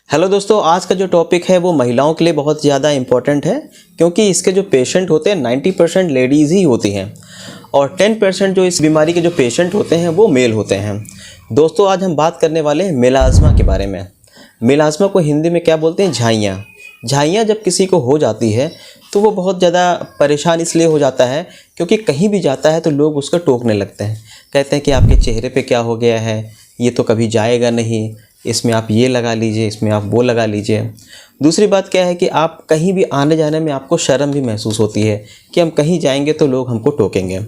Hello दोस्तों, आज का जो टॉपिक है वो महिलाओं के लिए बहुत ज़्यादा इम्पोर्टेंट है क्योंकि इसके जो पेशेंट होते हैं 90% लेडीज़ ही होती हैं और 10% जो इस बीमारी के जो पेशेंट होते हैं वो मेल होते हैं। दोस्तों, आज हम बात करने वाले हैं मिलाज़्मा के बारे में। मिलाज़्मा को हिंदी में क्या बोलते हैं? झाइयाँ। झाइयाँ जब किसी को हो जाती है तो वो बहुत ज़्यादा परेशान इसलिए हो जाता है क्योंकि कहीं भी जाता है तो लोग उसको टोकने लगते हैं, कहते हैं कि आपके चेहरे पे क्या हो गया है, ये तो कभी जाएगा नहीं, इसमें आप ये लगा लीजिए, इसमें आप वो लगा लीजिए। दूसरी बात क्या है कि आप कहीं भी आने जाने में आपको शर्म भी महसूस होती है कि हम कहीं जाएंगे तो लोग हमको टोकेंगे।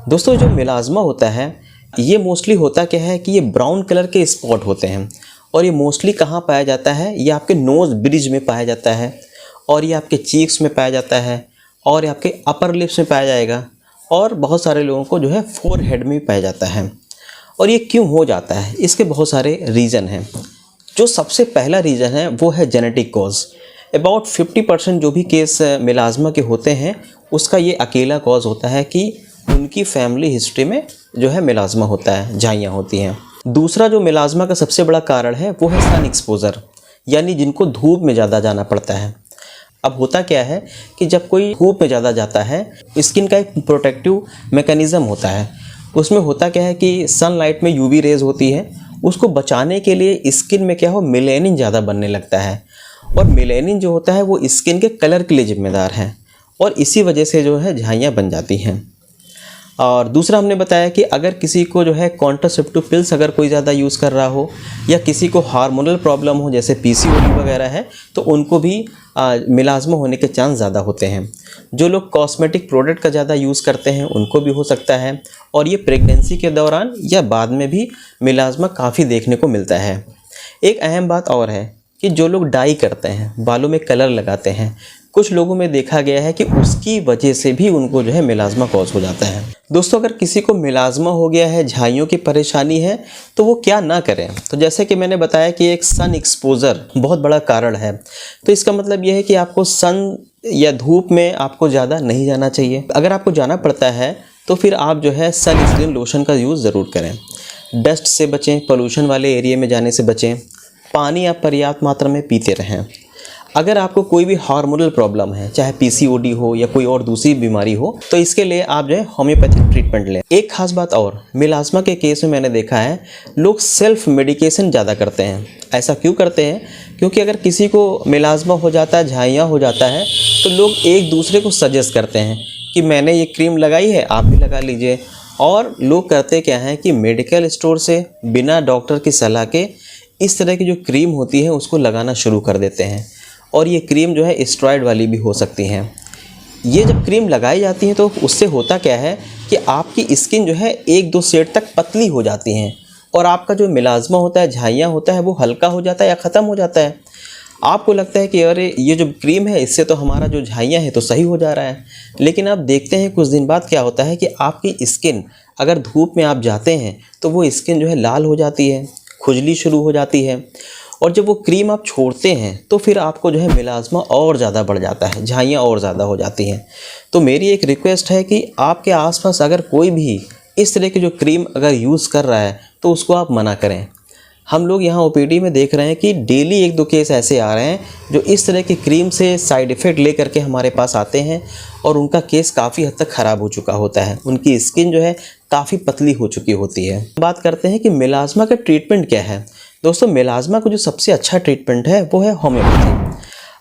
दोस्तों, जो मिलाज़्मा होता है ये मोस्टली होता क्या है कि ये ब्राउन कलर के स्पॉट होते हैं और ये मोस्टली कहाँ पाया जाता है? ये आपके नोज़ ब्रिज में पाया जाता है और ये आपके चीक्स में पाया जाता है और ये आपके अपर लिप्स में पाया जाएगा और बहुत सारे लोगों को जो है फोरहेड में भी पाया जाता है। और ये क्यों हो जाता है? इसके बहुत सारे रीज़न हैं। जो सबसे पहला रीज़न है वो है जेनेटिक कॉज। अबाउट 50% जो भी केस मिलाज़्मा के होते हैं उसका ये अकेला कॉज होता है कि उनकी फैमिली हिस्ट्री में जो है मिलाज़्मा होता है, झाइयाँ होती हैं। दूसरा जो मिलाज़्मा का सबसे बड़ा कारण है वो है सन एक्सपोज़र, यानी जिनको धूप में ज़्यादा जाना पड़ता है। अब होता क्या है कि जब कोई धूप में ज़्यादा जाता है, स्किन का एक प्रोटेक्टिव मैकेनिज़्म होता है। उसमें होता क्या है कि सनलाइट में यूवी रेज़ होती है, उसको बचाने के लिए स्किन में क्या हो, मेलेनिन ज़्यादा बनने लगता है और मेलेनिन जो होता है वो स्किन के कलर के लिए ज़िम्मेदार है और इसी वजह से जो है झाइयाँ बन जाती हैं। और दूसरा हमने बताया कि अगर किसी को जो है कॉन्ट्रासेप्टिव पिल्स अगर कोई ज़्यादा यूज़ कर रहा हो या किसी को हार्मोनल प्रॉब्लम हो जैसे पीसीओडी वगैरह है तो उनको भी मिलाज़्मा होने के चांस ज़्यादा होते हैं। जो लोग कॉस्मेटिक प्रोडक्ट का ज़्यादा यूज़ करते हैं उनको भी हो सकता है और ये प्रेगनेंसी के दौरान या बाद में भी मिलाज़्मा काफ़ी देखने को मिलता है। एक अहम बात और है कि जो लोग डाई करते हैं, बालों में कलर लगाते हैं, कुछ लोगों में देखा गया है कि उसकी वजह से भी उनको जो है मिलाज़्मा कॉज हो जाता है। दोस्तों, अगर किसी को मिलाज़्मा हो गया है, झाइयों की परेशानी है, तो वो क्या ना करें? तो जैसे कि मैंने बताया कि एक सन एक्सपोज़र बहुत बड़ा कारण है। तो इसका मतलब ये है कि आपको सन या धूप में आपको ज़्यादा नहीं जाना चाहिए। अगर आपको जाना पड़ता है तो फिर आप जो है सनस्क्रीन लोशन का यूज़ ज़रूर करें। डस्ट से बचें, पोल्यूशन वाले एरिया में जाने से बचें। पानी आप पर्याप्त मात्रा में पीते रहें। अगर आपको कोई भी हार्मोनल प्रॉब्लम है, चाहे पीसीओडी हो या कोई और दूसरी बीमारी हो, तो इसके लिए आप जो है होम्योपैथिक ट्रीटमेंट लें। एक खास बात और, मिलाज़्मा के केस में मैंने देखा है लोग सेल्फ मेडिकेशन ज़्यादा करते हैं। ऐसा क्यों करते हैं? क्योंकि अगर किसी को मिलाज़्मा हो जाता है, झाइयाँ हो जाता है, तो लोग एक दूसरे को सजेस्ट करते हैं कि मैंने ये क्रीम लगाई है, आप भी लगा लीजिए। और लोग करते क्या हैं कि मेडिकल स्टोर से बिना डॉक्टर की सलाह के इस तरह की जो क्रीम होती है उसको लगाना शुरू कर देते हैं और ये क्रीम जो है स्टेरॉइड वाली भी हो सकती हैं। ये जब क्रीम लगाई जाती है तो उससे होता क्या है कि आपकी स्किन जो है 1-2 शेड तक पतली हो जाती हैं और आपका जो मिलाज़्मा होता है, झाइयाँ होता है, वो हल्का हो जाता है या ख़त्म हो जाता है। आपको लगता है कि अरे ये जो क्रीम है इससे तो हमारा जो झाइयाँ है तो सही हो जा रहा है, लेकिन आप देखते हैं कुछ दिन बाद क्या होता है कि आपकी स्किन अगर धूप में आप जाते हैं तो वो स्किन जो है लाल हो जाती है, खुजली शुरू हो जाती है और जब वो क्रीम आप छोड़ते हैं तो फिर आपको जो है मिलाज़्मा और ज़्यादा बढ़ जाता है, झाइयाँ और ज़्यादा हो जाती हैं। तो मेरी एक रिक्वेस्ट है कि आपके आसपास अगर कोई भी इस तरह की जो क्रीम अगर यूज़ कर रहा है तो उसको आप मना करें। हम लोग यहाँ ओपीडी में देख रहे हैं कि डेली 1-2 केस ऐसे आ रहे हैं जो इस तरह की क्रीम से साइड इफ़ेक्ट लेकर के हमारे पास आते हैं और उनका केस काफ़ी हद तक ख़राब हो चुका होता है, उनकी स्किन जो है काफ़ी पतली हो चुकी होती है। बात करते हैं कि मिलाज़्मा का ट्रीटमेंट क्या है। दोस्तों, मिलाज़्मा का जो सबसे अच्छा ट्रीटमेंट है वो है होम्योपैथी।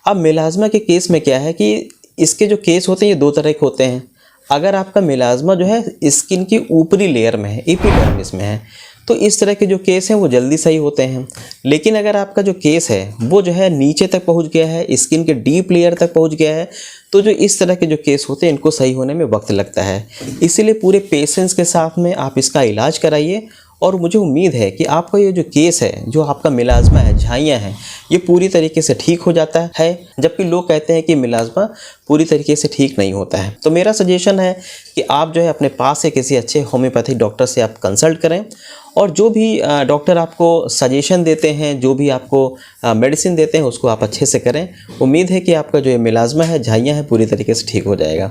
अब मिलाज़्मा के केस में क्या है कि इसके जो केस होते हैं ये 2 तरह के होते हैं। अगर आपका मिलाज़्मा जो है स्किन की ऊपरी लेयर में है, एपिडर्मिस में है, तो इस तरह के जो केस हैं वो जल्दी सही होते हैं। लेकिन अगर आपका जो केस है वो जो है नीचे तक पहुंच गया है, स्किन के डीप लेयर तक पहुंच गया है, तो जो इस तरह के जो केस होते हैं इनको सही होने में वक्त लगता है। इसीलिए पूरे पेशेंस के साथ में आप इसका इलाज कराइए और मुझे उम्मीद है कि आपका ये जो केस है, जो आपका मिलाज़्मा है, झाइयाँ हैं, ये पूरी तरीके से ठीक हो जाता है। जबकि लोग कहते हैं कि मिलाज़्मा पूरी तरीके से ठीक नहीं होता है। तो मेरा सजेशन है कि आप जो है अपने पास से किसी अच्छे होम्योपैथिक डॉक्टर से आप कंसल्ट करें और जो भी डॉक्टर आपको सजेशन देते हैं, जो भी आपको मेडिसिन देते हैं उसको आप अच्छे से करें। उम्मीद है कि आपका जो ये मिलाज़्मा है, झाइयाँ हैं, पूरी तरीके से ठीक हो जाएगा।